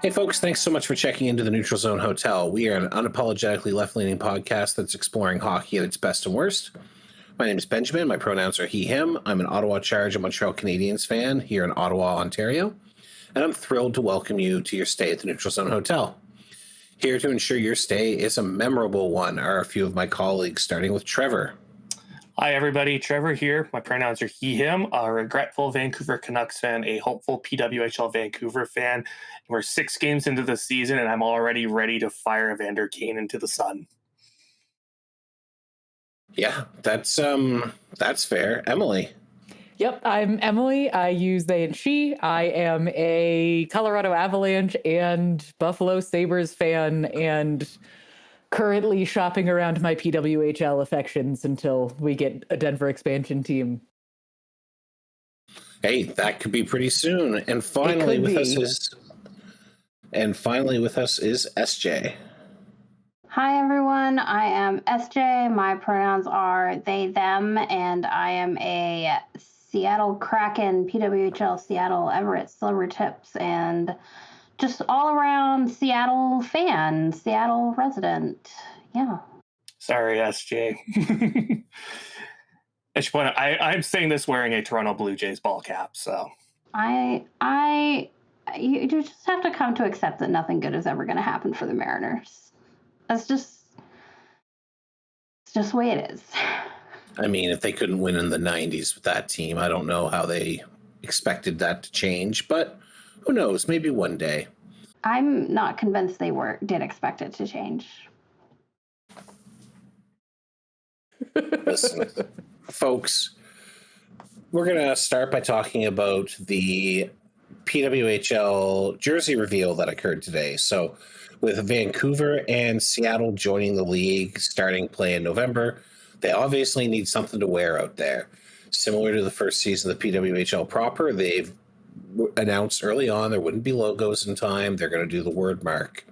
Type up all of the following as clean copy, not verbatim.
Hey folks, thanks so much for checking into the Neutral Zone Hotel. We are an unapologetically left-leaning podcast that's exploring hockey at its best and worst. My name is Benjamin. My pronouns are he, him. I'm an Ottawa Charge and Montreal Canadiens fan here in Ottawa, Ontario. And I'm thrilled to welcome you to your stay at the Neutral Zone Hotel. Here to ensure your stay is a memorable one are a few of my colleagues, starting with Trevor. Hi, everybody. Trevor here. My pronouns are he, him, a regretful Vancouver Canucks fan, a hopeful PWHL Vancouver fan. We're 6 games into the season, and I'm already ready to fire Evander Kane into the sun. Yeah, that's fair. Emily. Yep, I'm Emily. I use they and she. I am a Colorado Avalanche and Buffalo Sabres fan, and currently shopping around my PWHL affections until we get a Denver expansion team. Hey, that could be pretty soon. And finally with us is SJ. Hi everyone, I am SJ. My pronouns are they, them, and I am a Seattle Kraken, PWHL Seattle Everett Silvertips, and just all around Seattle fan, Seattle resident. Yeah. Sorry, SJ. I should point out, I'm saying this wearing a Toronto Blue Jays ball cap, so. You just have to come to accept that nothing good is ever going to happen for the Mariners. It's just the way it is. I mean, if they couldn't win in the 90s with that team, I don't know how they expected that to change, but who knows? Maybe one day. I'm not convinced they did expect it to change. Listen, folks, we're going to start by talking about the PWHL jersey reveal that occurred today. So with Vancouver and Seattle joining the league starting play in November, they obviously need something to wear out there. Similar to the first season of the PWHL proper, they've announced early on there wouldn't be logos in time. They're going to do the word mark.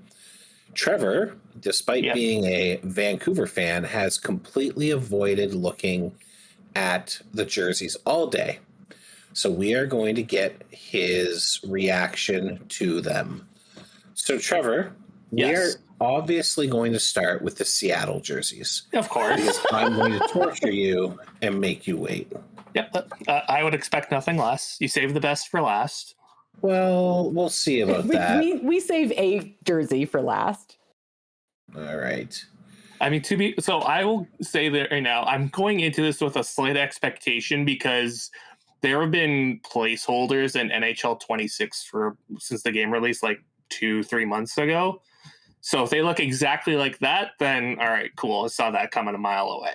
Trevor, despite being a Vancouver fan, has completely avoided looking at the jerseys all day. So we are going to get his reaction to them. So Trevor, we are obviously going to start with the Seattle jerseys. Of course. Because I'm going to torture you and make you wait. Yep, I would expect nothing less. You save the best for last. Well, we'll see about that. We save a jersey for last. All right. I mean, so I will say that right now, I'm going into this with a slight expectation because there have been placeholders in NHL 26 since the game released like 2-3 months ago. So if they look exactly like that, then all right, cool. I saw that coming a mile away.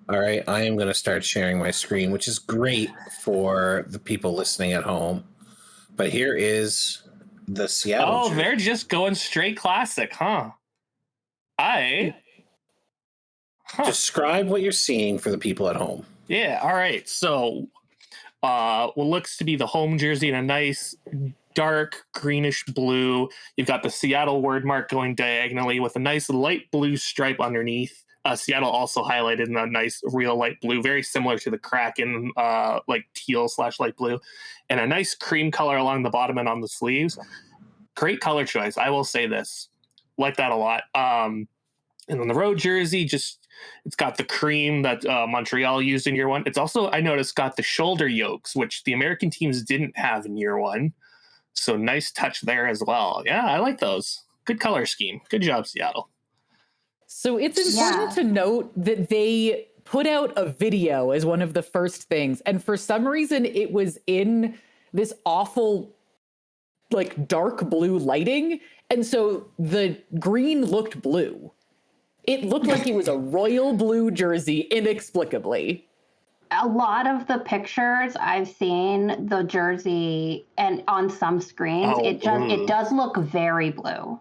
All right, I am going to start sharing my screen, which is great for the people listening at home. But here is the Seattle jersey. They're just going straight classic, huh? Describe what you're seeing for the people at home. Yeah, all right. So what looks to be the home jersey in a nice dark greenish blue. You've got the Seattle word mark going diagonally with a nice light blue stripe underneath. Seattle also highlighted in a nice real light blue, very similar to the Kraken, like teal/light blue, and a nice cream color along the bottom and on the sleeves. Great color choice. I will say this. Like that a lot. And then the road jersey, it's got the cream that Montreal used in year one. It's also, I noticed, got the shoulder yokes, which the American teams didn't have in year one. So nice touch there as well. Yeah, I like those. Good color scheme. Good job, Seattle. So it's important to note that they put out a video as one of the first things. And for some reason, it was in this awful, like, dark blue lighting. And so the green looked blue. It looked like it was a royal blue jersey, inexplicably. A lot of the pictures I've seen, the jersey, and on some screens, it does look very blue.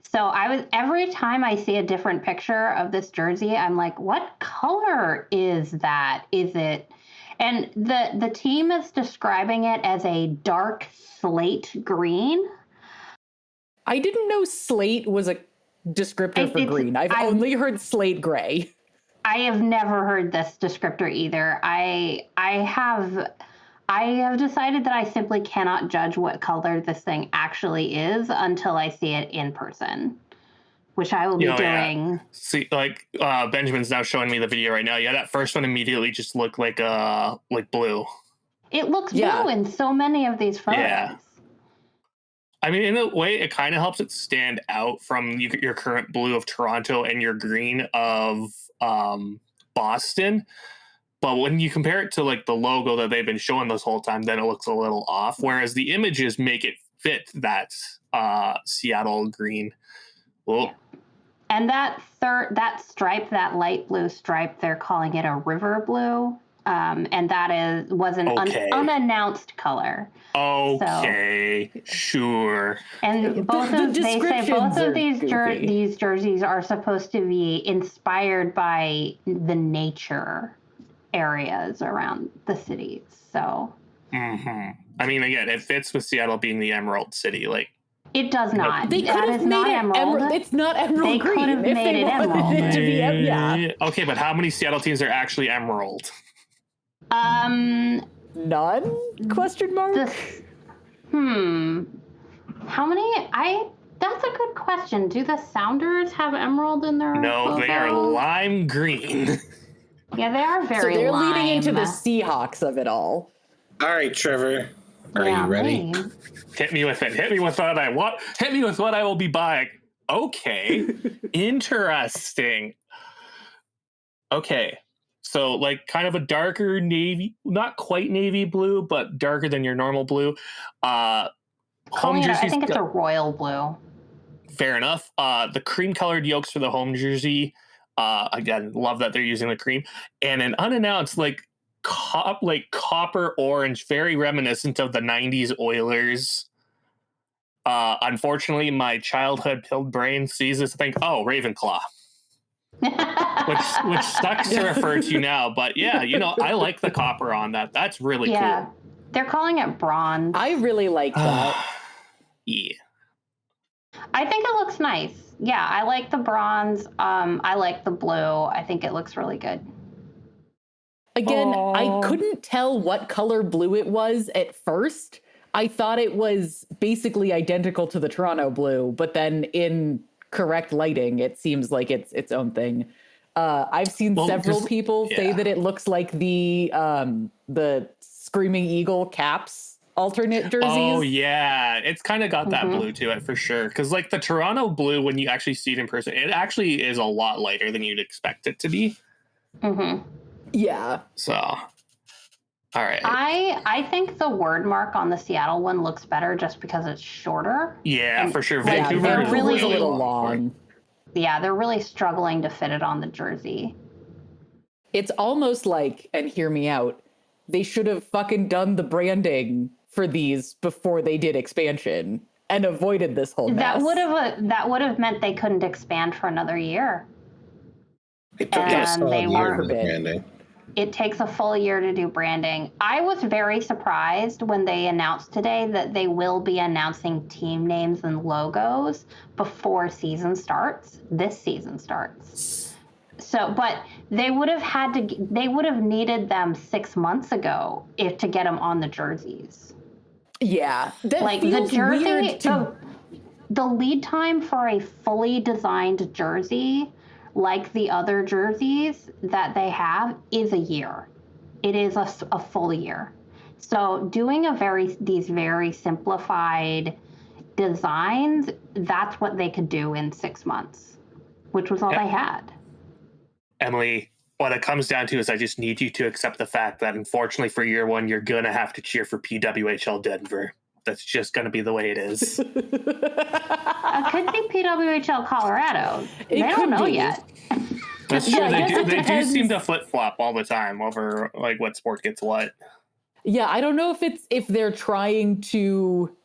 So every time I see a different picture of this jersey, I'm like, what color is that? Is it? And the team is describing it as a dark slate green. I didn't know slate was a descriptor for green. I've only heard slate gray. I have never heard this descriptor either. I have decided that I simply cannot judge what color this thing actually is until I see it in person, which I will be doing. Yeah. See, like Benjamin's now showing me the video right now. Yeah, that first one immediately just looked like blue. It looks blue in so many of these photos. Yeah. I mean, in a way, it kind of helps it stand out from your current blue of Toronto and your green of Boston. But when you compare it to like the logo that they've been showing this whole time, then it looks a little off. Whereas the images make it fit that Seattle green. Well, and that stripe, that light blue stripe, they're calling it a river blue. And that was an unannounced color. Okay, so, sure. And they say both of these jerseys are supposed to be inspired by the nature areas around the cities. So, I mean, again, it fits with Seattle being the Emerald City. Like, it does not. They could have made it emerald. It's not emerald they green. Could have made it emerald. It to be, Okay, but how many Seattle teams are actually emerald? None? Question mark. How many? That's a good question. Do the Sounders have emerald in their logo? They are lime green. Yeah, they are very. So they're lime. leading into the Seahawks of it all. All right, Trevor, are you ready? Me. Hit me with it. Hit me with what I want. Hit me with what I will be buying. Okay, interesting. Okay, so like kind of a darker navy, not quite navy blue, but darker than your normal blue. Home jerseys. I think it's a royal blue. Fair enough. The cream colored yolks for the home jersey. Again, love that they're using the cream, and an unannounced copper orange, very reminiscent of the 90s Oilers. Unfortunately, my childhood pilled brain sees this and think, oh, Ravenclaw. which sucks to refer to now, but yeah, I like the copper on that. That's really cool. They're calling it bronze. I really like that. Yeah. I think it looks nice. Yeah, I like the bronze. I like the blue. I think it looks really good. Again, I couldn't tell what color blue it was at first. I thought it was basically identical to the Toronto blue, but then in correct lighting, it seems like it's its own thing. I've seen several people say that it looks like the Screaming Eagle Caps alternate jerseys. Oh yeah, it's kind of got that blue to it for sure. Because like the Toronto blue, when you actually see it in person, it actually is a lot lighter than you'd expect it to be. Yeah. So, all right. I think the word mark on the Seattle one looks better just because it's shorter. Yeah, for sure. Vancouver is really a little long. Yeah, they're really struggling to fit it on the jersey. It's almost like, and hear me out, they should have fucking done the branding for these before they did expansion and avoided this whole mess. That would have meant they couldn't expand for another year. It took us a year for the branding. It takes a full year to do branding. I was very surprised when they announced today that they will be announcing team names and logos before season starts. This season starts. So, but they would have needed them 6 months ago to get them on the jerseys. Yeah. That like feels the jersey, weird the lead time for a fully designed jersey, like the other jerseys that they have, is a year. It is a full year. So doing these very simplified designs, that's what they could do in 6 months, which was all they had. Emily, what it comes down to is I just need you to accept the fact that unfortunately for year one, you're going to have to cheer for PWHL Denver. That's just going to be the way it is. It could be PWHL Colorado. They don't know yet. That's true. They do seem to flip-flop all the time over like what sport gets what. Yeah, I don't know if they're trying to,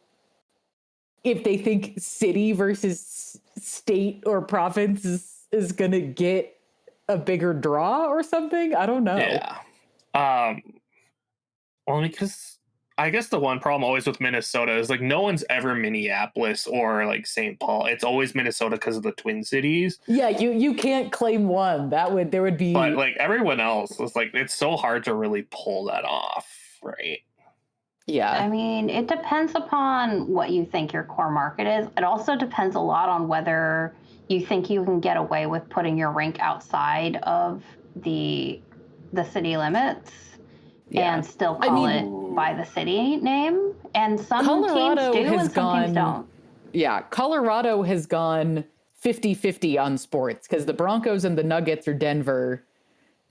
if they think city versus state or province is going to get a bigger draw or something. I don't know. Yeah. Only because I guess the one problem always with Minnesota is like no one's ever Minneapolis or like St. Paul. It's always Minnesota because of the Twin Cities. Yeah, you can't claim one. There would be. But like everyone else is like it's so hard to really pull that off, right? Yeah. I mean, it depends upon what you think your core market is. It also depends a lot on whether you think you can get away with putting your rink outside of the city limits. Yeah. And still call it by the city name. And some Colorado teams do has and some teams don't. Yeah, Colorado has gone 50-50 on sports because the Broncos and the Nuggets are Denver.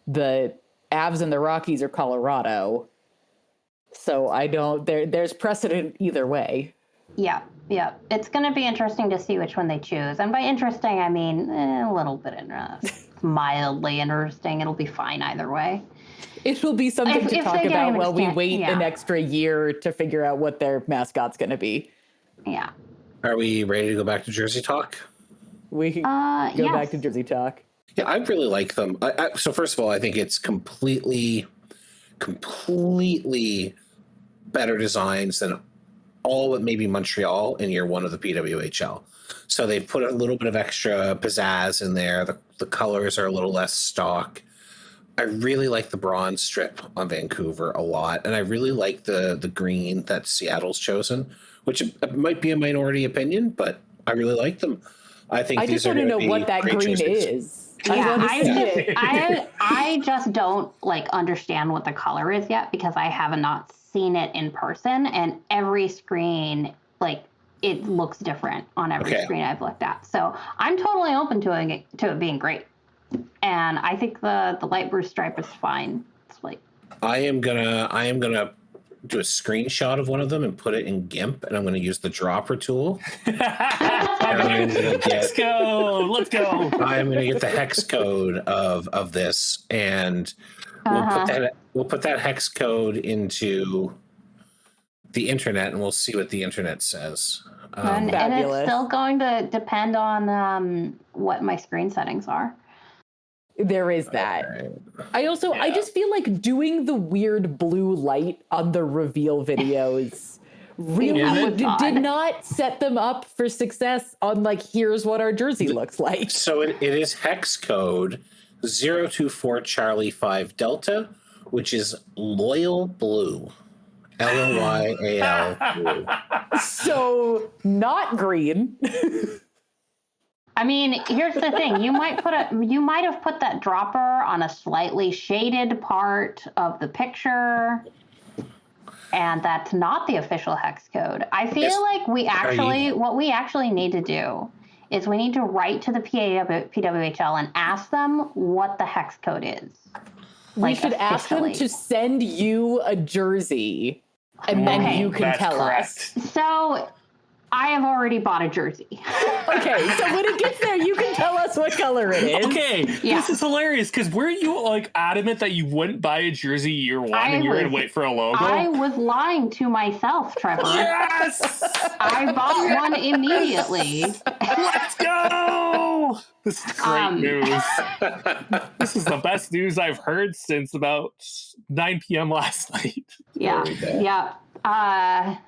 The Avs and the Rockies are Colorado. So there's precedent either way. Yeah. It's going to be interesting to see which one they choose. And by interesting, I mean a little bit mildly interesting. It'll be fine either way. It'll be something to talk about while we wait an extra year to figure out what their mascot's going to be. Yeah. Are we ready to go back to Jersey talk? We can go back to Jersey talk. Yeah, I really like them. So first of all, I think it's completely better designs than all but maybe Montreal in year one of the PWHL. So they put a little bit of extra pizzazz in there. The colors are a little less stock. I really like the bronze strip on Vancouver a lot, and I really like the green that Seattle's chosen, which might be a minority opinion, but I really like them. I think I just want to know what that green is. I just don't understand what the color is yet because I have not seen it in person, and every screen it looks different on every screen I've looked at. So I'm totally open to it being great. And I think the light blue stripe is fine. It's I am gonna do a screenshot of one of them and put it in GIMP, and I'm gonna use the dropper tool. Let's go. I'm gonna get the hex code of this, and we'll put that hex code into the internet, and we'll see what the internet says. And it's still going to depend on what my screen settings are. There is that. Okay. I just feel like doing the weird blue light on the reveal videos really did not set them up for success on here's what our jersey looks like. So it is hex code 024 Charlie 5 Delta, which is Loyal Blue. LOYAL Blue. So not green. I mean, here's the thing. You might have put that dropper on a slightly shaded part of the picture, and that's not the official hex code. I feel like what we actually need to do is we need to write to the PWHL and ask them what the hex code is. We should ask them to send you a jersey, and then you can tell us. So I have already bought a jersey. Okay, so when it gets there, you can tell us what color it is. Okay, This is hilarious, because were you adamant that you wouldn't buy a jersey year one and you were going to wait for a logo? I was lying to myself, Trevor. Yes! I bought one immediately. Let's go! This is great news. This is the best news I've heard since about 9 p.m. last night. Yeah.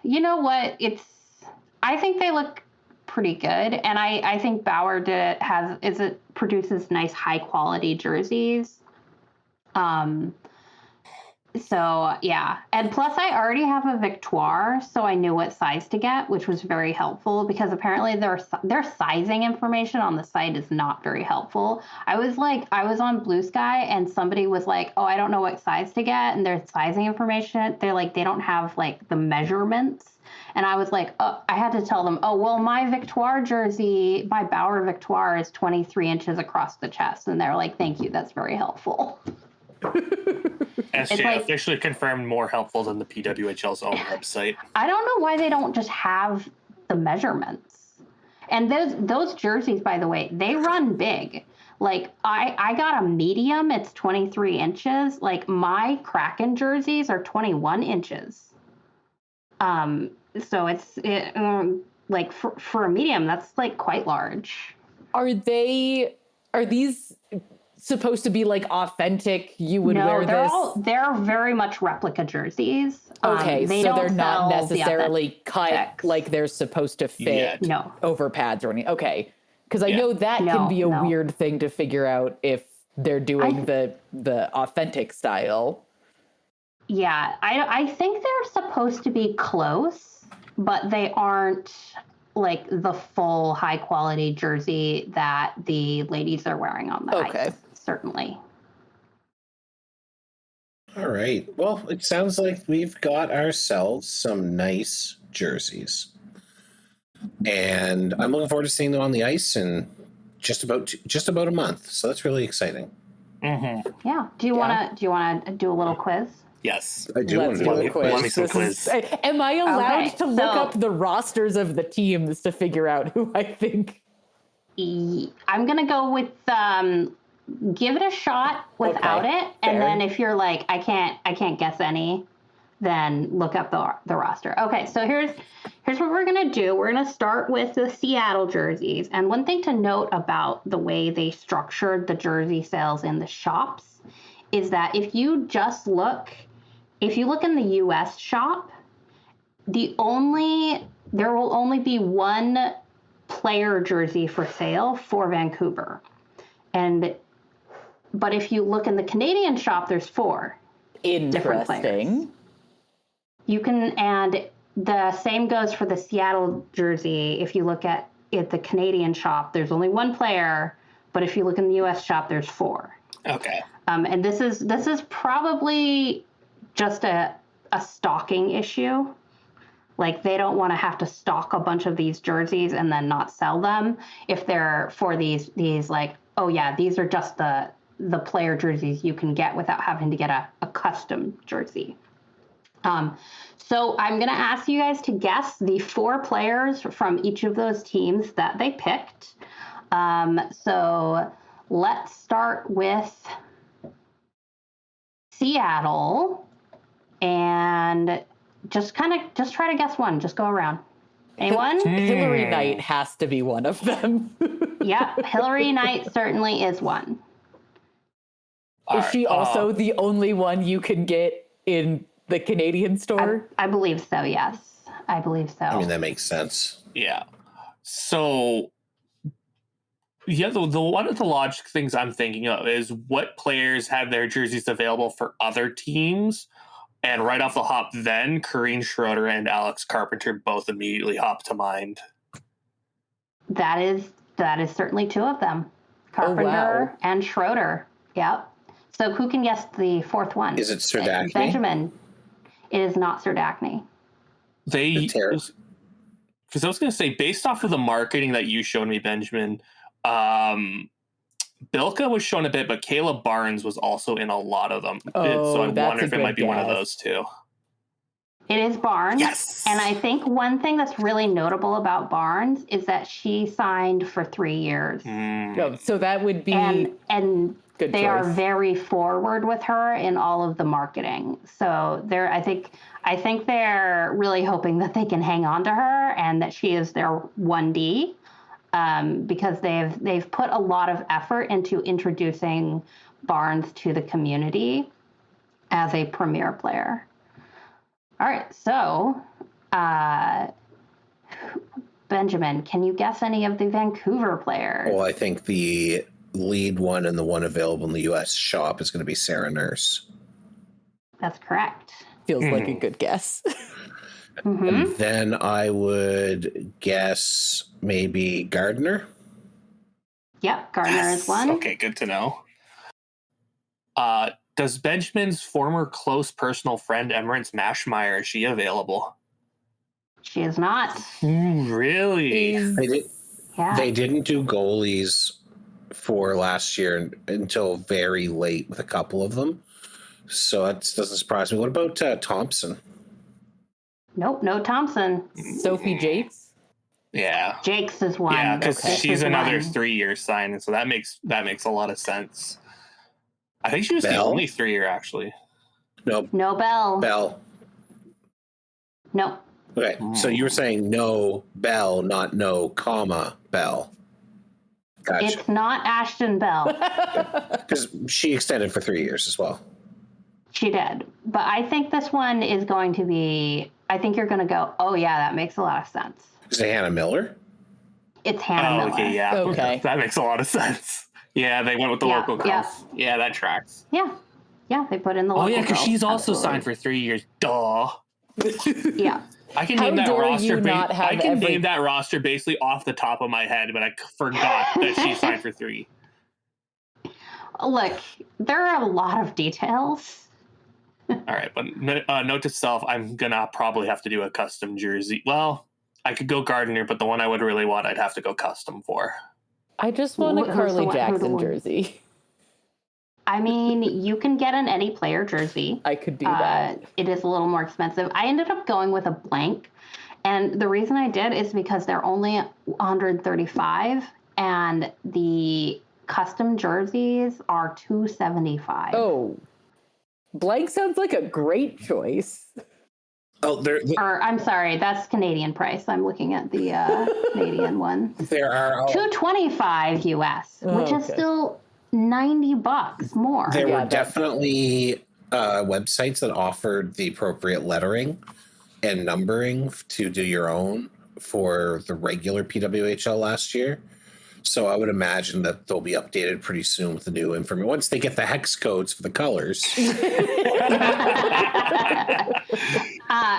You know what? I think they look pretty good, and I think Bauer produces nice high quality jerseys. So yeah, and plus I already have a Victoire, so I knew what size to get, which was very helpful because apparently their sizing information on the site is not very helpful. I was on Bluesky and somebody was like, "Oh, I don't know what size to get," and their sizing information, they don't have the measurements. And I was like, I had to tell them, my Victoire jersey, my Bauer Victoire is 23 inches across the chest. And they're like, thank you. That's very helpful. SJ officially confirmed more helpful than the PWHL's own website. I don't know why they don't just have the measurements. And those jerseys, by the way, they run big. I got a medium. It's 23 inches. My Kraken jerseys are 21 inches. So like for a medium, that's like quite large. Are these supposed to be like authentic? You would wear this? They're very much replica jerseys. Okay, they so don't they're not sell necessarily cut authentic like they're supposed to fit No. over pads or anything. Okay, because I know that can be a weird thing to figure out if they're doing the authentic style. Yeah, I think they're supposed to be close, but they aren't like the full high quality jersey that the ladies are wearing on the ice, certainly. All right. Well, it sounds like we've got ourselves some nice jerseys. And I'm looking forward to seeing them on the ice in just about a month. So that's really exciting. Mm-hmm. Yeah. Do you want to do a little quiz? Yes. I do Let's do a quiz. Want me some quiz. Am I allowed to look up the rosters of the teams to figure out who I think? I'm going to go with give it a shot without it. And then if you're like, I can't guess any, then look up the roster. Okay, so here's what we're going to do. We're going to start with the Seattle jerseys. And one thing to note about the way they structured the jersey sales in the shops is that if you look in the US shop, there will only be one player jersey for sale for Vancouver. But if you look in the Canadian shop, there's 4 different players. And the same goes for the Seattle jersey. If you look at the Canadian shop, there's only 1 player, but if you look in the US shop, there's 4. Okay. And this is probably just a stocking issue. Like, they don't want to have to stock a bunch of these jerseys and then not sell them if they're for these like, oh yeah, these are just the player jerseys you can get without having to get a custom jersey. So I'm going to ask you guys to guess the 4 players from each of those teams that they picked. So let's start with Seattle, and just try to guess one. Just go around. Anyone? Hillary Knight has to be one of them. Yeah, Hillary Knight certainly is one. Is she also the only one you can get in the Canadian store? I believe so, yes. I believe so. I mean, that makes sense. Yeah. So, yeah, the one of the logic things I'm thinking of is what players have their jerseys available for other teams. And right off the hop, then Corrine Schroeder and Alex Carpenter both immediately hop to mind. That is certainly 2 of them. Carpenter and Schroeder. Yep. So who can guess the 4th one? Is it Serdachny? Benjamin. It is not Serdachny. Because I was going to say, based off of the marketing that you showed me, Benjamin, Bilka was shown a bit, but Caleb Barnes was also in a lot of them. So I wonder if it might be one of those 2. It is Barnes. Yes. And I think one thing that's really notable about Barnes is that she signed for 3 years. So that would be... And good they choice. are very forward with her in all of the marketing. So I think they're really hoping that they can hang on to her and that she is their 1D. Because they've put a lot of effort into introducing Barnes to the community as a premier player. All right, so Benjamin, can you guess any of the Vancouver players? Well, I think the lead one and the one available in the U.S. shop is going to be Sarah Nurse. That's correct. Feels like a good guess. And then I would guess maybe Gardner. Yep, Gardner is one. Okay, good to know. Does Benjamin's former close personal friend, Emmerance Mashmeyer, is she available? She is not. Really? They didn't do goalies for last year until very late with a couple of them. So that doesn't surprise me. What about Thompson? Nope, no Thompson. Sophie Jakes? Yeah. Jakes is one. Yeah, because she's another 1. 3-year sign, and so that makes a lot of sense. I think she was the only 3-year, actually. Nope. No Bell. Bell. Nope. Okay, so you were saying no Bell, not no comma Bell. Gotcha. It's not Ashton Bell. Because she extended for 3 years as well. She did. But I think this one is going to be, I think you're going to go, oh, yeah, that makes a lot of sense. Is it Hannah Miller? It's Hannah Miller. Okay, yeah. Okay. That makes a lot of sense. Yeah, they went with the local girls. Yeah, that tracks. Yeah. Yeah, they put in the local because girls. she's also Absolutely. signed for 3 years. Duh. Yeah. I can How name that dare roster. you not have I can every- name that roster basically off the top of my head, but I forgot that she signed for 3. Look, there are a lot of details. All right, but note to self: I'm gonna probably have to do a custom jersey. Well, I could go Gardner, but the one I would really want, I'd have to go custom for. I just want a Who's the Carly one- who's the Jackson one? jersey. I mean, you can get an any player jersey. I could do that. It is a little more expensive. I ended up going with a blank. And the reason I did is because they're only 135 and the custom jerseys are $275. Oh, blank sounds like a great choice. Oh, Or I'm sorry, that's Canadian price. I'm looking at the Canadian one. there are $225 US, which is okay. still $90 more. there Yeah, were definitely websites that offered the appropriate lettering and numbering to do your own for the regular PWHL last year. So I would imagine that they'll be updated pretty soon with the new information once they get the hex codes for the colors.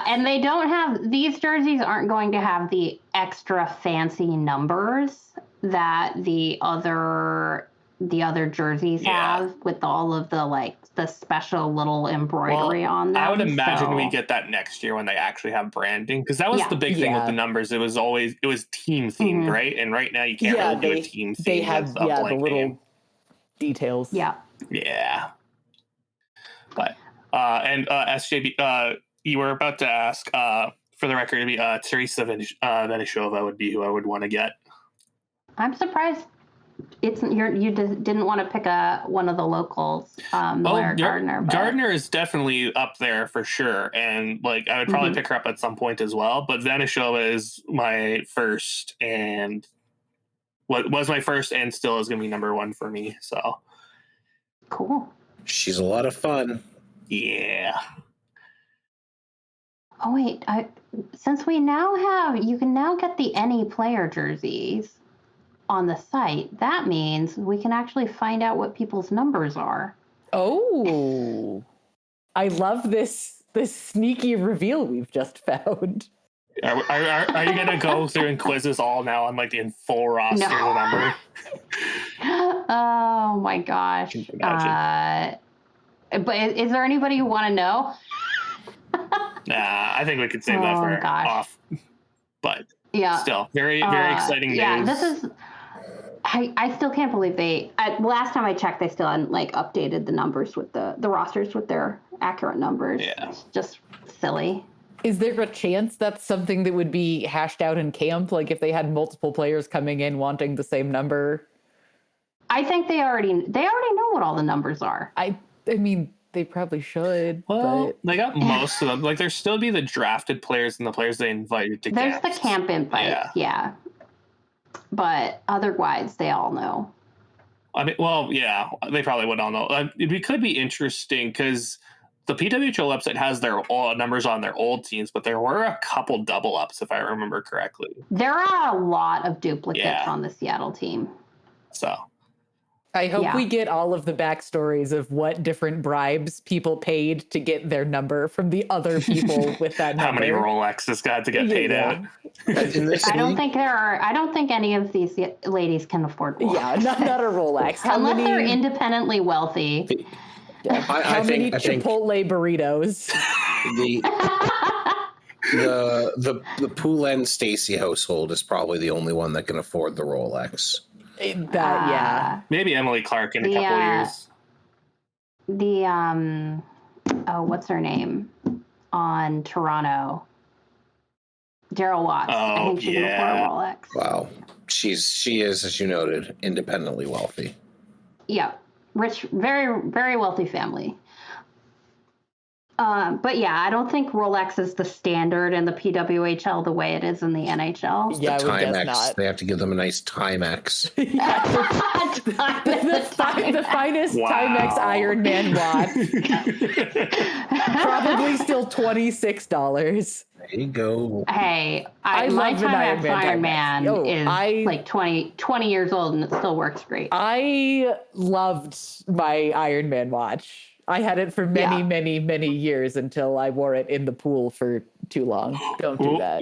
And they don't have, these jerseys aren't going to have the extra fancy numbers that the other jerseys have with all of the the special little embroidery on them. I would imagine so. we get that next year when they actually have branding, because that was the big thing with the numbers. It was team themed, right? And right now you can't really do a team theme. They have with a the blank little name. details. Yeah. But and SJB, you were about to ask for the record to be Teresa Venishova would be who I would want to get. I'm surprised didn't want to pick one of the locals, Miller Gardner. But... Gardner is definitely up there for sure, and I would probably pick her up at some point as well. But Venishova is my first, and what was my first, and still is going to be number one for me. So cool. She's a lot of fun. Yeah. Oh wait, since we now have, you can now get the any player jerseys on the site. That means we can actually find out what people's numbers are. Oh, I love this sneaky reveal we've just found. Are you gonna go through and quiz us all now on the full roster number? Oh my gosh. But is there anybody you want to know? Nah, I think we could save that for off. But still, very exciting news. Yeah, this is. I still can't believe last time I checked, they still hadn't updated the numbers with the rosters with their accurate numbers. Yeah. It's just silly. Is there a chance that's something that would be hashed out in camp? If they had multiple players coming in wanting the same number? I think they already know what all the numbers are. I mean, they probably should. Well, but... they got most of them. There'll still be the drafted players and the players they invited to There's camps. the camp invites, yeah. But otherwise, they all know. I mean, well, yeah, they probably would all know. It could be interesting because the PWHL website has their numbers on their old teams, but there were a couple double ups, if I remember correctly. There are a lot of duplicates on the Seattle team. So I hope we get all of the backstories of what different bribes people paid to get their number from the other people with that number. How many Rolexes got to get paid out? I don't think any of these ladies can afford one. Yeah, not a Rolex. Unless they're independently wealthy. Yeah. How many Chipotle burritos? The Poulen Stacy household is probably the only one that can afford the Rolex. Maybe Emily Clark in a couple years. What's her name on Toronto? Daryl Watts. I think she can afford a Rolex. Wow, she is, as you noted, independently wealthy. Yeah, rich, very very wealthy family. But yeah, I don't think Rolex is the standard in the PWHL the way it is in the NHL. Yeah, The I would guess Timex. not. They have to give them a nice Timex. The finest Timex Iron Man watch. Probably still $26. There you go. Hey, I my love an Iron Iron Man Man Timex. is like 20 years old and it still works great. I loved my Iron Man watch. I had it for many years until I wore it in the pool for too long. Don't do that.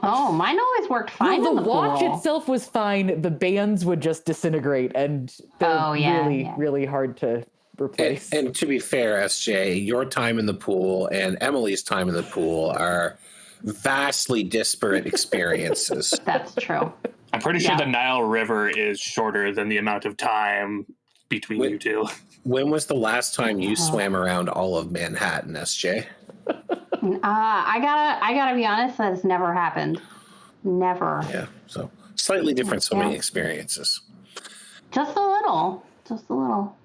Oh, mine always worked fine. No, in the the watch pool. itself was fine. The bands would just disintegrate, and they're really hard to replace. And to be fair, SJ, your time in the pool and Emily's time in the pool are vastly disparate experiences. That's true. I'm pretty sure the Nile River is shorter than the amount of time between you two. When was the last time you swam around all of Manhattan, SJ? I gotta be honest, that has never happened. Never. Yeah, so slightly different swimming experiences. Just a little. All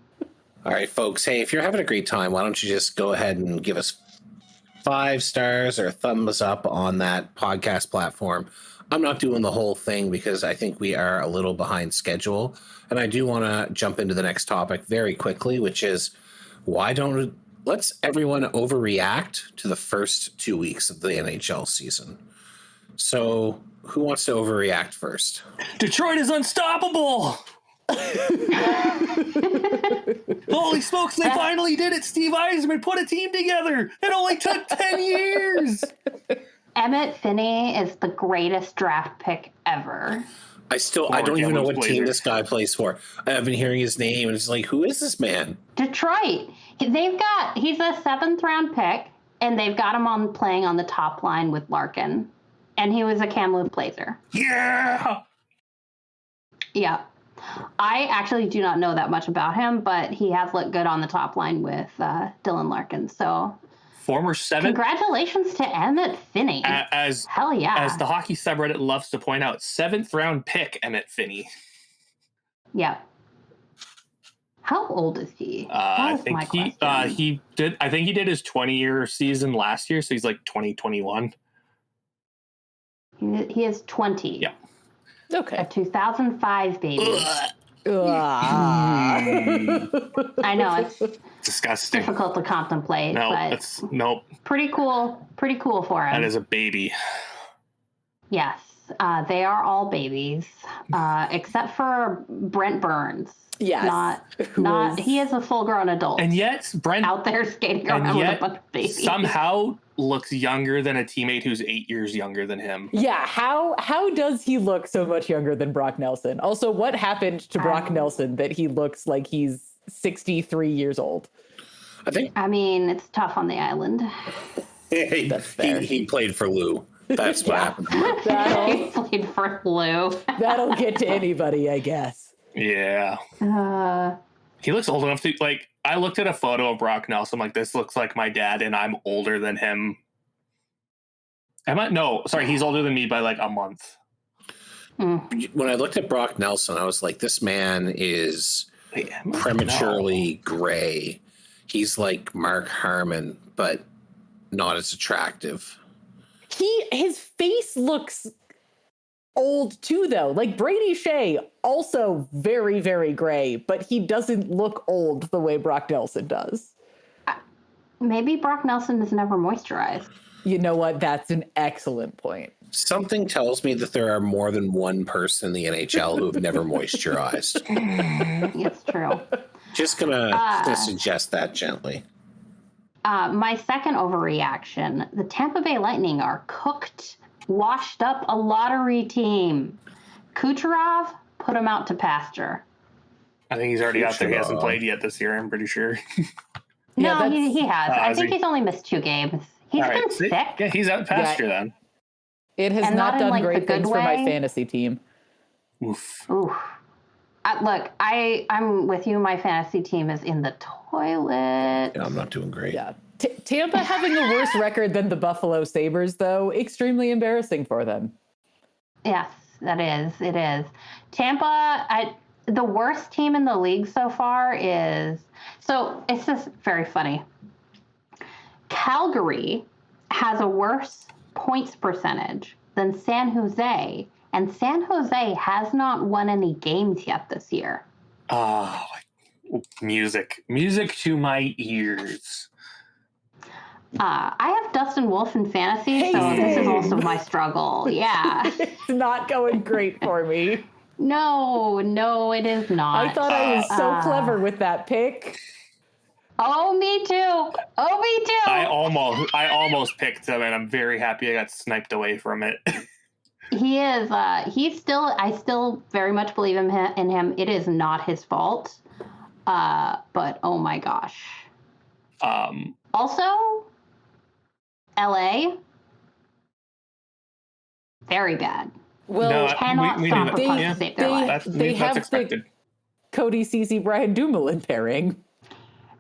right, folks. Hey, if you're having a great time, why don't you just go ahead and give us 5 stars or thumbs up on that podcast platform. I'm not doing the whole thing because I think we are a little behind schedule. And I do want to jump into the next topic very quickly, which is let's everyone overreact to the first 2 weeks of the NHL season. So who wants to overreact first? Detroit is unstoppable. Holy smokes, they finally did it. Steve Yzerman put a team together. It only took 10 years. Emmett Finney is the greatest draft pick ever. I don't even know what team this guy plays for. I've been hearing his name and it's like, who is this man? Detroit. He's a 7th round pick and they've got him playing on the top line with Larkin. And he was a Kamloops Blazer. Yeah. Yeah. I actually do not know that much about him, but he has looked good on the top line with Dylan Larkin. So former 7th. Congratulations to Emmett Finney. Hell yeah. As the hockey subreddit loves to point out, 7th round pick Emmett Finney. Yeah. How old is he? I think he did his 20-year season last year, so he's like 2021. He is 20. Yeah. Okay. A 2005 baby. I know it's disgusting. Difficult to contemplate. Nope. Pretty cool for him. That is a baby. Yes, they are all babies, except for Brent Burns. Yes, not. He is a full-grown adult, and yet Brent out there skating around with a bunch of babies. Somehow looks younger than a teammate who's 8 years younger than him. Yeah, how does he look so much younger than Brock Nelson? Also, what happened to Brock Nelson that he looks like he's 63 years old? I mean, it's tough on the island. That's fair. He played for Lou. That's what happened. He played for Lou. That'll get to anybody, I guess. Yeah. He looks old enough to, like, I looked at a photo of Brock Nelson, like, this looks like my dad, and I'm older than him. He's older than me by like a month. When I looked at Brock Nelson, I was like, this man is prematurely gray. He's like Mark Harmon, but not as attractive. His face looks old too, though. Like Brady Shea, also very, very gray, but he doesn't look old the way Brock Nelson does. Maybe Brock Nelson is never moisturized. You know what? That's an excellent point. Something tells me that there are more than one person in the NHL who've never moisturized. It's true. Just gonna suggest that gently. My second overreaction, the Tampa Bay Lightning are cooked, washed up a lottery team. Kucherov, put him out to pasture. I think he's already out there. He hasn't played yet this year, I'm pretty sure. No, he has. I think he's only missed 2 games. He's been sick. Yeah, he's out pasture then. It has not done great things for my fantasy team. Oof. Look, I'm with you. My fantasy team is in the toilet. Yeah, I'm not doing great. Yeah. Tampa having a worse record than the Buffalo Sabres, though, extremely embarrassing for them. Yes, that is. It is. Tampa, the worst team in the league so far is... So, it's just very funny. Calgary has a worse points percentage than San Jose, and San Jose has not won any games yet this year. Oh, music to my ears. I have Dustin Wolf in fantasy, Hey, so this is same. also my struggle. Yeah. It's not going great for me. No, it is not. I thought I was so clever with that pick. Oh, me too. I almost picked him, and I'm very happy I got sniped away from it. He is. I still very much believe in him. It is not his fault. But oh my gosh. Also, LA, very bad. Well, No, Cannot we stop knew a that. puck Yeah. to save their life. They That's have expected. the Cody Ceci Brian Dumoulin pairing.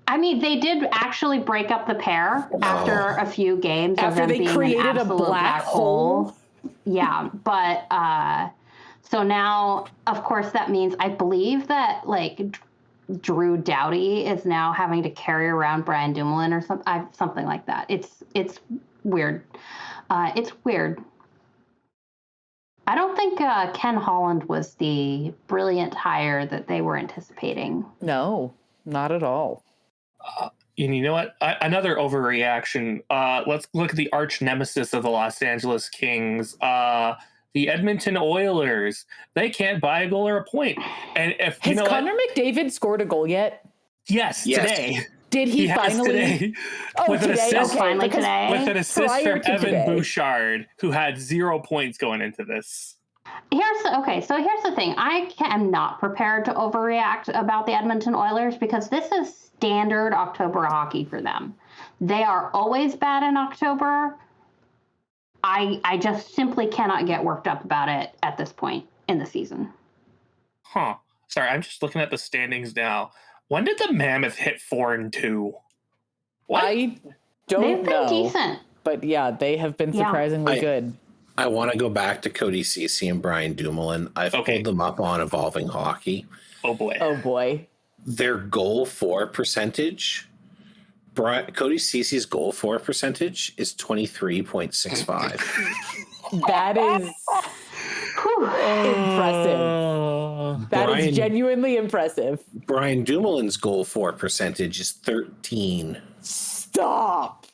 I mean, they did actually break up the pair after a few games. After of them they being created an a absolute black hole. Yeah, but so now, of course, that means I believe that like Drew Doughty is now having to carry around Brian Dumoulin or something like that. It's weird. It's weird. I don't think Ken Holland was the brilliant hire that they were anticipating. No, not at all. And you know what? Another overreaction. Let's look at the arch nemesis of the Los Angeles Kings, the Edmonton Oilers. They can't buy a goal or a point. And if Has Connor McDavid scored a goal yet? Yes, today. Did he finally? Today. Oh, with an today. assist, Okay, finally because today. with an assist Prior from to Evan today. Bouchard, who had 0 points going into this. Here's the thing. I am not prepared to overreact about the Edmonton Oilers because this is standard October hockey for them. They are always bad in October. I just simply cannot get worked up about it at this point in the season. Huh. Sorry, I'm just looking at the standings now. When did the Mammoth hit 4-2? What? I don't They've been know. decent. But yeah, they have been surprisingly good. I want to go back to Cody Ceci and Brian Dumoulin. I've pulled them up on Evolving Hockey. Oh boy. Oh boy. Their goal for percentage, Cody Ceci's goal for percentage is 23.65. That is impressive. That is genuinely impressive. Brian Dumoulin's goal for percentage is 13. Stop.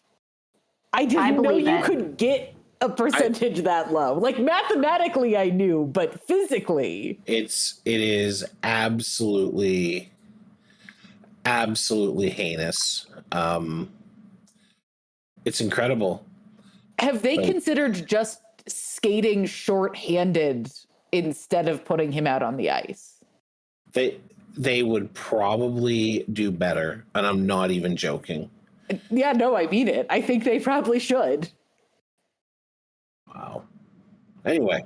I didn't know believe you it. could get a percentage that low. Like mathematically I knew, but physically. It is absolutely heinous. It's incredible. Have they considered just skating short-handed instead of putting him out on the ice? They would probably do better, and I'm not even joking. Yeah, no, I mean it. I think they probably should. Wow. Anyway,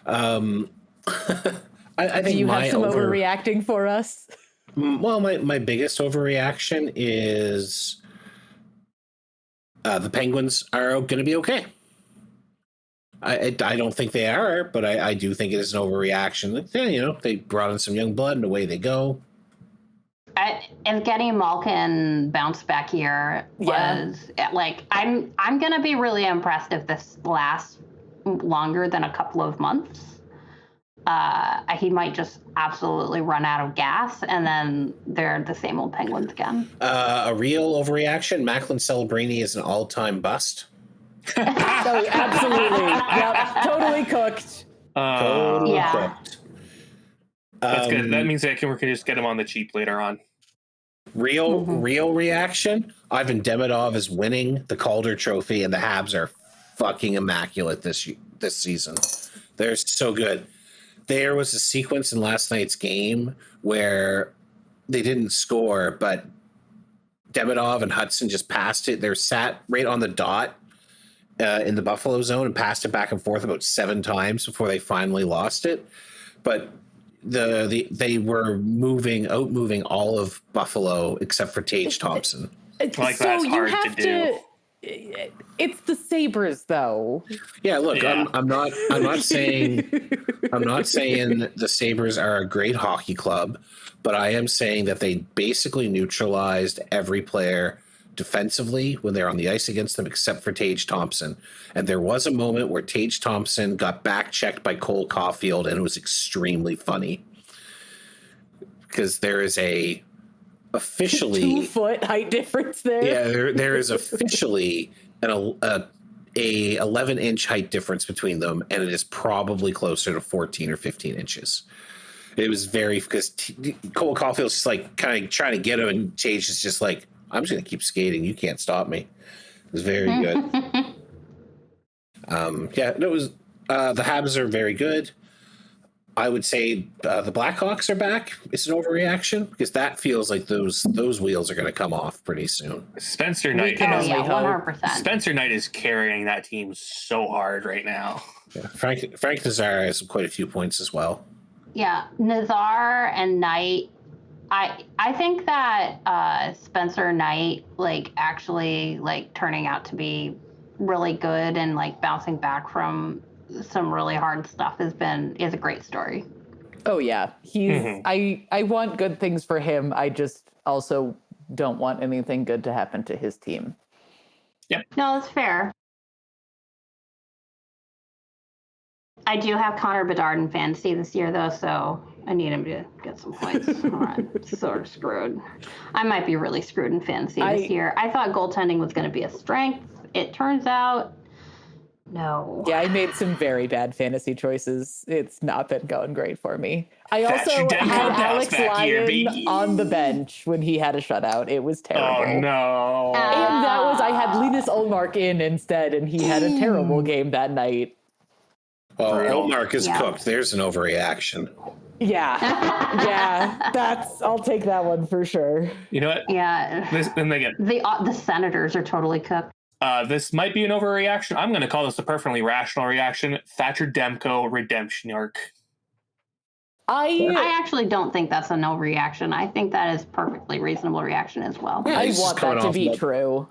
I think Do you have some overreacting for us? Well, my biggest overreaction is the Penguins are going to be okay. I don't think they are, but I do think it is an overreaction. Yeah, they brought in some young blood and away they go. Evgeny Malkin bounce back here was like I'm gonna be really impressed if this lasts longer than a couple of months. He might just absolutely run out of gas, and then they're the same old Penguins again. A real overreaction. Macklin Celebrini is an all-time bust. No, absolutely. Yep, totally cooked. Totally cooked. That's good. That means we can just get him on the cheap later on. Real reaction. Ivan Demidov is winning the Calder Trophy, and the Habs are fucking immaculate this season. They're so good. There was a sequence in last night's game where they didn't score, but Demidov and Hudson just passed it. They're sat right on the dot in the Buffalo zone and passed it back and forth about 7 times before they finally lost it. But they were out-moving all of Buffalo except for Tage Thompson. Like, so that's hard to do. It's the Sabres, though. Yeah, look, yeah. I'm not saying the Sabres are a great hockey club, but I am saying that they basically neutralized every player defensively when they're on the ice against them, except for Tage Thompson. And there was a moment where Tage Thompson got back checked by Cole Caulfield, and it was extremely funny because there is a officially 2 foot height difference there. Yeah, there is officially a 11-inch height difference between them, and it is probably closer to 14 or 15 inches. It was because Cole Caulfield's just like kind of trying to get him, and Tage is just like, I'm just going to keep skating. You can't stop me. It was very good. It was the Habs are very good. I would say the Blackhawks are back. It's an overreaction because that feels like those wheels are going to come off pretty soon. Spencer Knight. 100%. Spencer Knight is carrying that team so hard right now. Yeah. Frank Nazar has quite a few points as well. Yeah, Nazar and Knight. I think that Spencer Knight actually turning out to be really good and bouncing back from some really hard stuff is a great story. Oh yeah, he's I want good things for him. I just also don't want anything good to happen to his team. Yep. No, that's fair. I do have Connor Bedard in fantasy this year though, so I need him to get some points. I'm sort of screwed. I might be really screwed in fantasy this year. I thought goaltending was going to be a strength. It turns out no. Yeah, I made some very bad fantasy choices. It's not been going great for me. I also had Alex Lyon on the bench when he had a shutout. It was terrible. Oh, no. And I had Linus Ullmark in instead, and he had a terrible game that night. Well, Ullmark is cooked. There's an overreaction. Yeah. I'll take that one for sure. You know what? Yeah. The Senators are totally cooked. This might be an overreaction. I'm going to call this a perfectly rational reaction. Thatcher Demko redemption arc. I actually don't think that's an overreaction. I think that is perfectly reasonable reaction as well. Yeah, I want that to be true.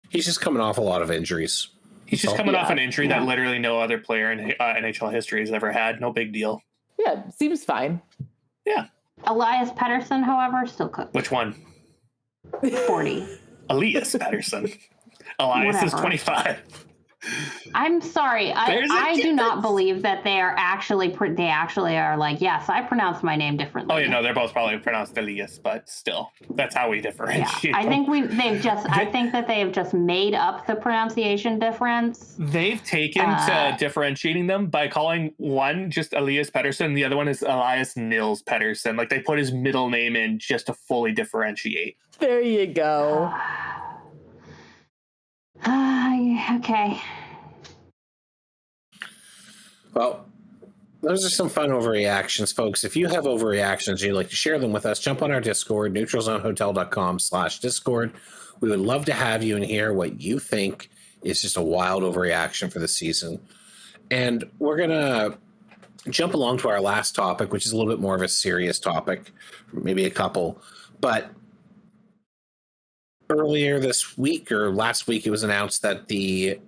He's just coming off a lot of injuries. He's just coming off an injury that literally no other player in NHL history has ever had. No big deal. Yeah, seems fine. Yeah. Elias Pettersson, however, still cooked. Which one? 40. Elias Pettersson. Elias is 25. I'm sorry. I do not believe that they are actually yes, I pronounce my name differently. Oh yeah, no, they're both probably pronounced Elias, but still, that's how we differentiate. Yeah, I think I think that they have just made up the pronunciation difference. They've taken to differentiating them by calling one just Elias Pettersson, and the other one is Elias Nils Pettersson. Like they put his middle name in just to fully differentiate. There you go. Okay. Well, those are some fun overreactions, folks. If you have overreactions and you'd like to share them with us, jump on our Discord, neutralzonehotel.com/Discord. We would love to have you and hear what you think is just a wild overreaction for the season. And we're going to jump along to our last topic, which is a little bit more of a serious topic, maybe a couple. But earlier this week or last week, it was announced that the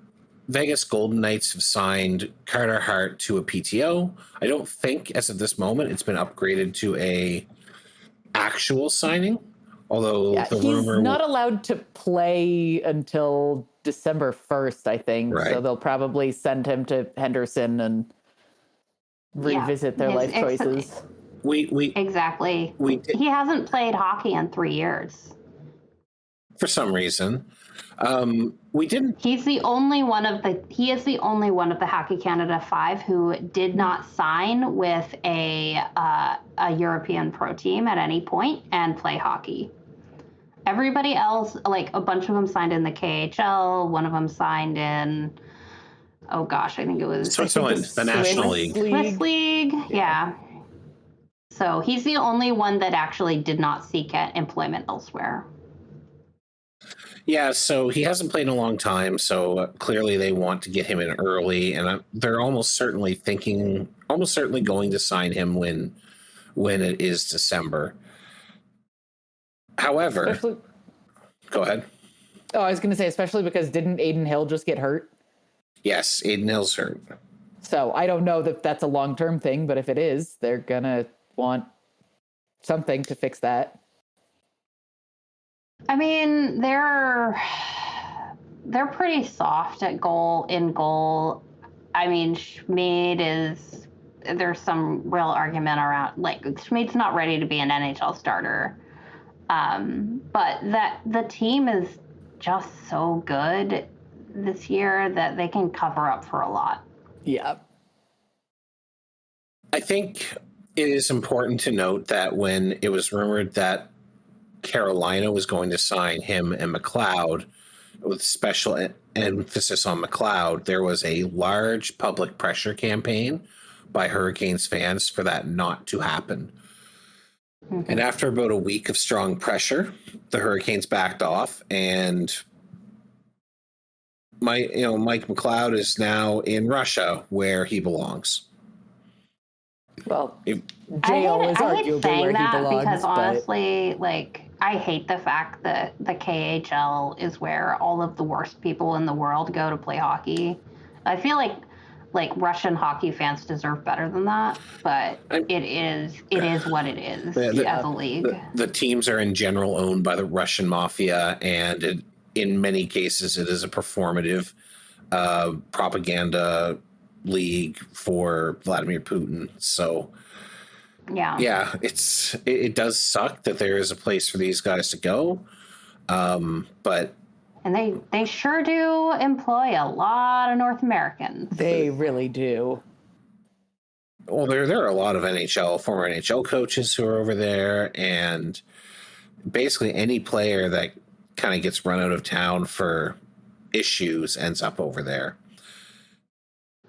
Vegas Golden Knights have signed Carter Hart to a PTO. I don't think, as of this moment, it's been upgraded to a actual signing. Although the rumor, he's not allowed to play until December 1st, I think. Right. So they'll probably send him to Henderson and revisit their life choices. Exactly. He hasn't played hockey in 3 years. For some reason. We didn't. He is the only one of the Hockey Canada 5 who did not sign with a European pro team at any point and play hockey. Everybody else, like a bunch of them signed in the KHL. One of them signed in, I think it was Switzerland, the National League. Swiss League, yeah. So he's the only one that actually did not seek employment elsewhere. Yeah, so he hasn't played in a long time, so clearly they want to get him in early, and they're almost certainly going to sign him when it is December. However, go ahead. Oh, I was going to say, especially because didn't Aiden Hill just get hurt? Yes, Aiden Hill's hurt. So I don't know that that's a long-term thing, but if it is, they're going to want something to fix that. I mean, they're pretty soft at goal. I mean, there's some real argument around, like, Schmid's not ready to be an NHL starter. But that the team is just so good this year that they can cover up for a lot. Yeah. I think it is important to note that when it was rumored that Carolina was going to sign him and McLeod, with special emphasis on McLeod, there was a large public pressure campaign by Hurricanes fans for that not to happen. Mm-hmm. And after about a week of strong pressure, the Hurricanes backed off, and Mike McLeod is now in Russia, where he belongs. Well, JL is arguably where he belongs. Because honestly, like, I hate the fact that the KHL is where all of the worst people in the world go to play hockey. I feel like Russian hockey fans deserve better than that, but it is what it is as a league. The teams are in general owned by the Russian mafia, and in many cases it is a performative propaganda league for Vladimir Putin. So yeah, it does suck that there is a place for these guys to go, but and they sure do employ a lot of North Americans. They really do. Well, there are a lot of former NHL coaches who are over there, and basically any player that kind of gets run out of town for issues ends up over there.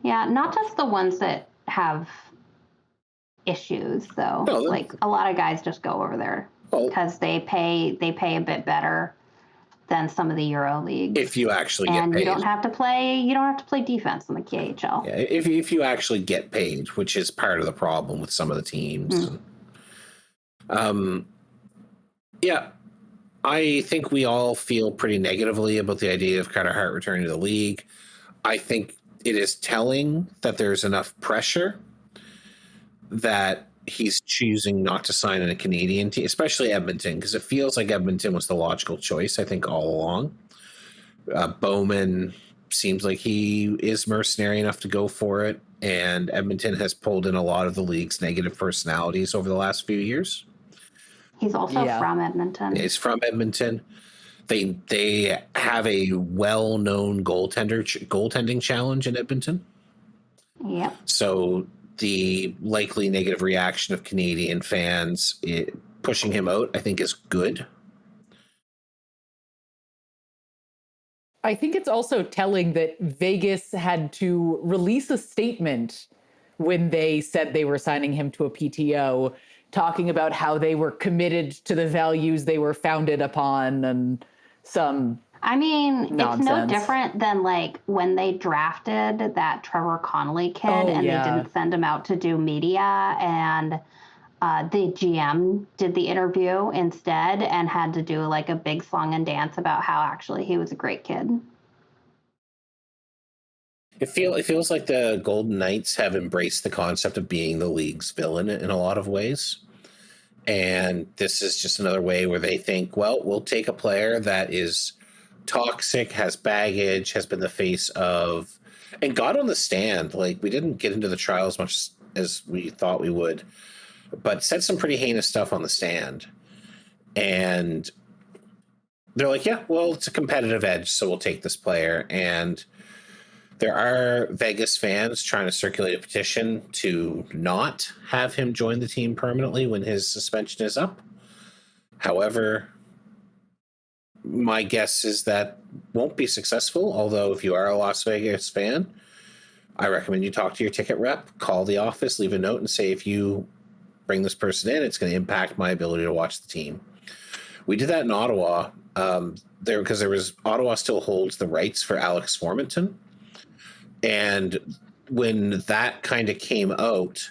Yeah, not just the ones that have issues, though. No, like, a lot of guys just go over there because they pay a bit better than some of the Euro leagues. If you actually get paid. And you don't have to play defense in the KHL. Yeah, if you actually get paid, which is part of the problem with some of the teams. Yeah, I think we all feel pretty negatively about the idea of Carter Hart returning to the league. I think it is telling that there's enough pressure that he's choosing not to sign in a Canadian team, especially Edmonton, because it feels like Edmonton was the logical choice, I think, all along. Bowman seems like he is mercenary enough to go for it, and Edmonton has pulled in a lot of the league's negative personalities over the last few years. He's also from Edmonton. He's from Edmonton. They have a well-known goaltending challenge in Edmonton. Yeah. So the likely negative reaction of Canadian fans pushing him out, I think, is good. I think it's also telling that Vegas had to release a statement when they said they were signing him to a PTO, talking about how they were committed to the values they were founded upon and some nonsense. It's no different than, like, when they drafted that Trevor Connolly kid they didn't send him out to do media, and the GM did the interview instead and had to do, like, a big song and dance about how actually he was a great kid. It feels like the Golden Knights have embraced the concept of being the league's villain in a lot of ways. And this is just another way where they think, well, we'll take a player that is toxic, has baggage, has been the face of, and got on the stand. Like, we didn't get into the trial as much as we thought we would, but said some pretty heinous stuff on the stand. And they're like, yeah, well, it's a competitive edge, so we'll take this player. And there are Vegas fans trying to circulate a petition to not have him join the team permanently when his suspension is up. However, my guess is that won't be successful, although if you are a Las Vegas fan, I recommend you talk to your ticket rep, call the office, leave a note, and say, if you bring this person in, it's going to impact my ability to watch the team. We did that in Ottawa, Ottawa still holds the rights for Alex Formenton. And when that kind of came out,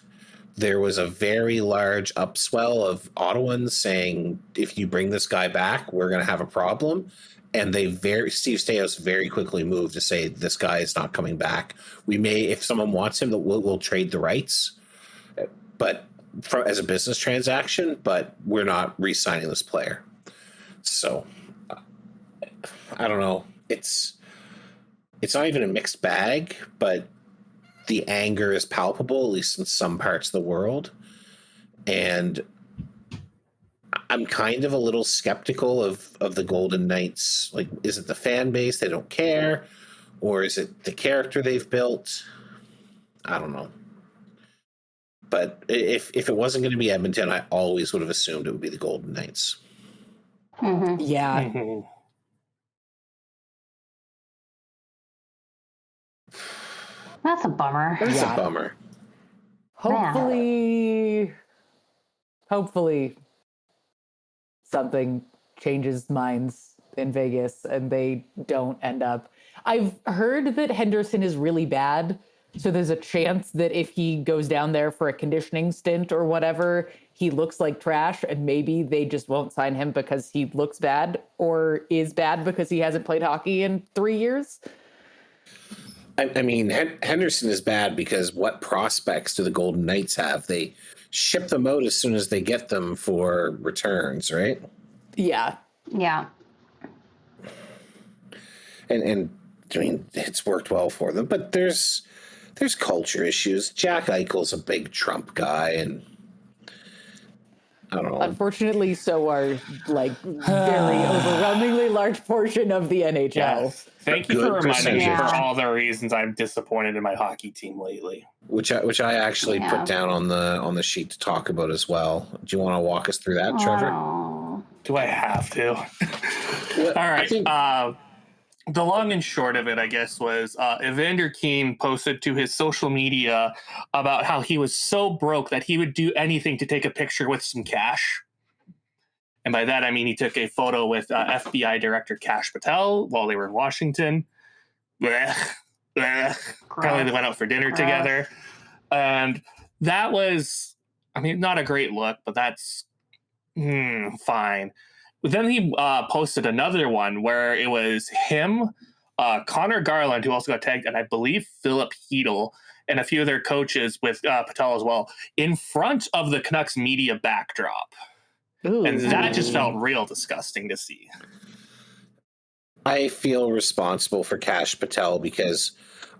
there was a very large upswell of Ottawans saying, if you bring this guy back, we're going to have a problem. And Steve Staios very quickly moved to say, this guy is not coming back. We may, if someone wants him, we'll trade the rights, but as a business transaction, but we're not re-signing this player. So I don't know. It's not even a mixed bag, but the anger is palpable, at least in some parts of the world. And I'm kind of a little skeptical of the Golden Knights. Like, is it the fan base? They don't care. Or is it the character they've built? I don't know. But if it wasn't going to be Edmonton, I always would have assumed it would be the Golden Knights. Mm-hmm. Yeah. Mm-hmm. That's a bummer. It's Yeah. a bummer. Hopefully something changes minds in Vegas and they don't end up. I've heard that Henderson is really bad, so there's a chance that if he goes down there for a conditioning stint or whatever, he looks like trash, and maybe they just won't sign him because he looks bad or is bad because he hasn't played hockey in 3 years. I mean, Henderson is bad because what prospects do the Golden Knights have? They ship them out as soon as they get them for returns, right? Yeah. Yeah. And I mean, it's worked well for them, but there's culture issues. Jack Eichel's a big Trump guy, and I don't know. Unfortunately, so are very overwhelmingly large portion of the NHL. Yes. Thank you Good for reminding me percentage. for all the reasons I'm disappointed in my hockey team lately. Which I actually put down on the sheet to talk about as well. Do you want to walk us through that, Trevor? Oh. Do I have to? Well, All I right. think- The long and short of it, I guess, was Evander Kane posted to his social media about how he was so broke that he would do anything to take a picture with some cash. And by that, I mean he took a photo with FBI Director Kash Patel while they were in Washington. Blech, blech. Probably they went out for dinner together. And that was, I mean, not a great look, but that's fine. Then he posted another one where it was him, Connor Garland, who also got tagged, and I believe Philip Hedel and a few of their coaches with Patel as well, in front of the Canucks media backdrop. Ooh. And that just felt real disgusting to see. I feel responsible for Kash Patel because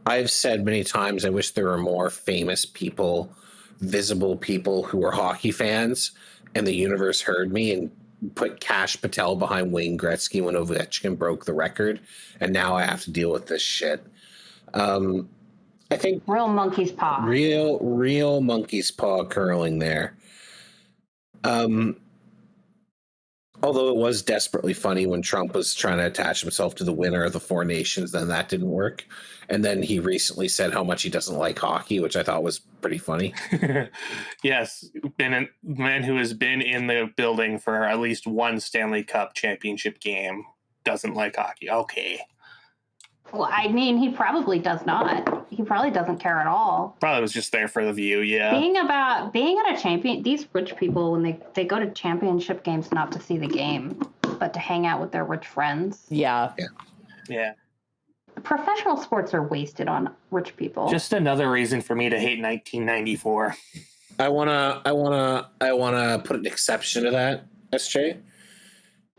I've said many times I wish there were more famous people, visible people who are hockey fans, and the universe heard me and put Kash Patel behind Wayne Gretzky when Ovechkin broke the record, and now I have to deal with this shit. I think Real monkey's paw. real monkey's paw curling there. Although it was desperately funny when Trump was trying to attach himself to the winner of the Four Nations, then that didn't work. And then he recently said how much he doesn't like hockey, which I thought was pretty funny. Yes, been a man who has been in the building for at least one Stanley Cup championship game doesn't like hockey. Okay. Well, I mean, he probably does not. He probably doesn't care at all. Probably was just there for the view, yeah. Being at a champion, these rich people, when they go to championship games not to see the game, but to hang out with their rich friends. Yeah. Yeah. Professional sports are wasted on rich people. Just another reason for me to hate 1994. I wanna put an exception to that, SJ.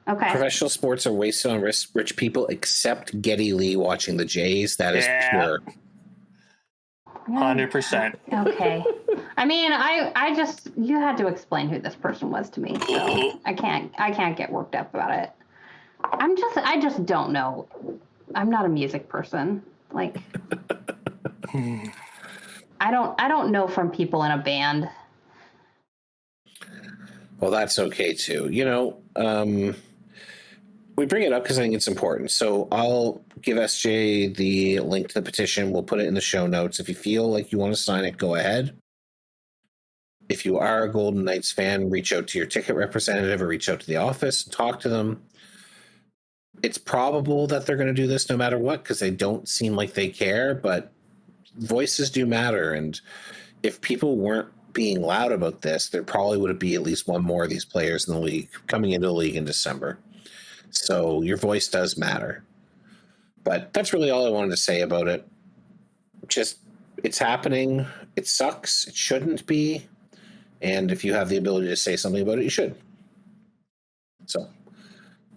Okay. Professional sports are wasted on rich people, except Geddy Lee watching the Jays. That is pure. 100%. Okay. I mean, I just, you had to explain who this person was to me, so I can't get worked up about it. I just don't know. I'm not a music person. Like, I don't know from people in a band. Well, that's okay too. You know, we bring it up because I think it's important. So I'll give SJ the link to the petition. We'll put it in the show notes. If you feel like you want to sign it, go ahead. If you are a Golden Knights fan, reach out to your ticket representative or reach out to the office and talk to them. It's probable that they're going to do this no matter what because they don't seem like they care, but voices do matter. And if people weren't being loud about this, there probably would be at least one more of these players in the league coming into the league in December. So your voice does matter. But that's really all I wanted to say about it. Just, it's happening. It sucks. It shouldn't be. And if you have the ability to say something about it, you should. So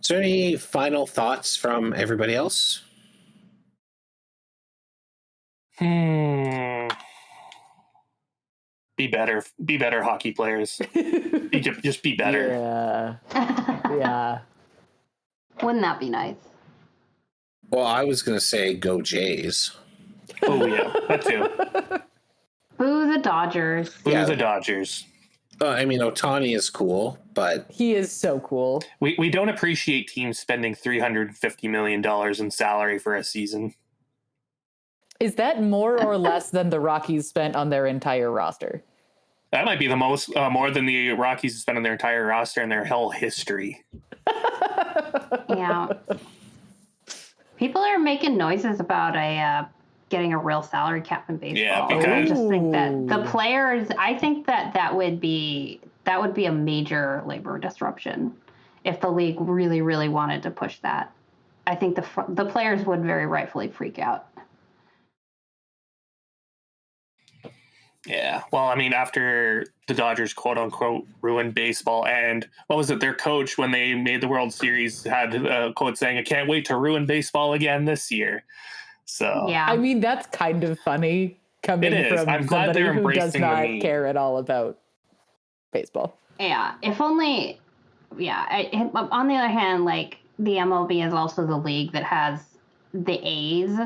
Is there any final thoughts from everybody else? Be better hockey players. Just be better. Yeah. Wouldn't that be nice? Well, I was going to say go Jays. Oh, yeah, that too. Boo the Dodgers. Boo the Dodgers. I mean, Ohtani is cool, but... He is so cool. We don't appreciate teams spending $350 million in salary for a season. Is that more or less than the Rockies spent on their entire roster? That might be the most, more than the Rockies spent on their entire roster in their whole history. Yeah. People are making noises about getting a real salary cap in baseball. Yeah, because... I just think that the players, I think that would be a major labor disruption if the league really, really wanted to push that. I think the players would very rightfully freak out. Yeah, well, I mean, after the Dodgers, quote unquote, ruined baseball, and what was it? Their coach, when they made the World Series, had a quote saying, "I can't wait to ruin baseball again this year." So, yeah, I mean, that's kind of funny coming from I'm glad somebody they're who does embracing not the meme. care at all about baseball. Yeah, if only. Yeah, on the other hand, like the MLB is also the league that has the A's,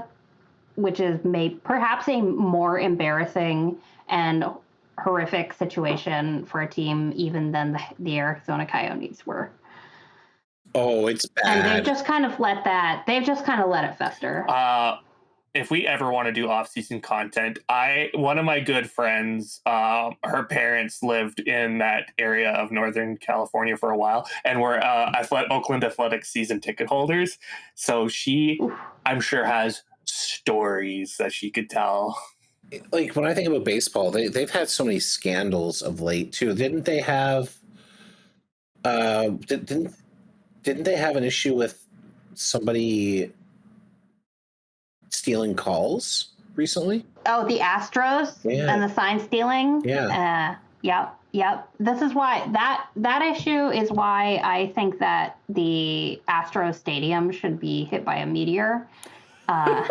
which is perhaps a more embarrassing and horrific situation for a team even than the Arizona Coyotes were. Oh, it's bad. And they've just kind of let it fester. If we ever want to do off-season content, one of my good friends, her parents lived in that area of Northern California for a while and were Oakland Athletics season ticket holders. So she, I'm sure, has stories that she could tell. Like, when I think about baseball, they've had so many scandals of late too. Didn't they have didn't they have an issue with somebody stealing calls recently? Oh, the Astros and the sign stealing? Yeah. Yep. This is why that issue is why I think that the Astros stadium should be hit by a meteor. Well,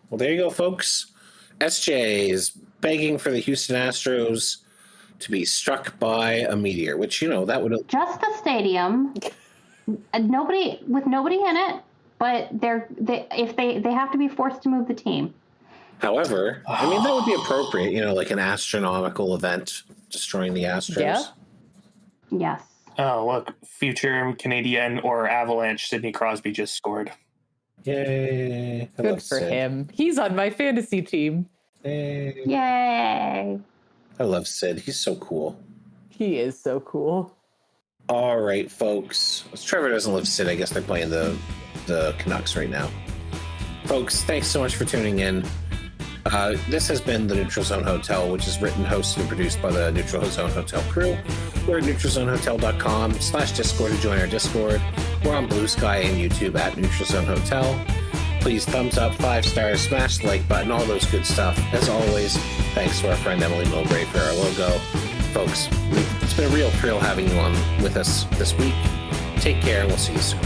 there you go, folks. SJ is begging for the Houston Astros to be struck by a meteor, which, that would... Just the stadium. Nobody in it, but they have to be forced to move the team. However, I mean, that would be appropriate, like an astronomical event destroying the Astros. Yeah. Yes. Oh, look, future Canadian or Avalanche Sidney Crosby just scored. Yay. Good for him. He's on my fantasy team. Yay. I love Sid. He's so cool. He is so cool. All right, folks. Trevor doesn't love Sid. I guess they're playing the Canucks right now. Folks, thanks so much for tuning in. This has been the Neutral Zone Hotel, which is written, hosted, and produced by the Neutral Zone Hotel crew. We're at neutralzonehotel.com/Discord to join our Discord. We're on Bluesky and YouTube at Neutral Zone Hotel. Please thumbs up, 5 stars, smash the like button, all those good stuff. As always, thanks to our friend Emily Mowbray for our logo. Folks, it's been a real thrill having you on with us this week. Take care, and we'll see you soon.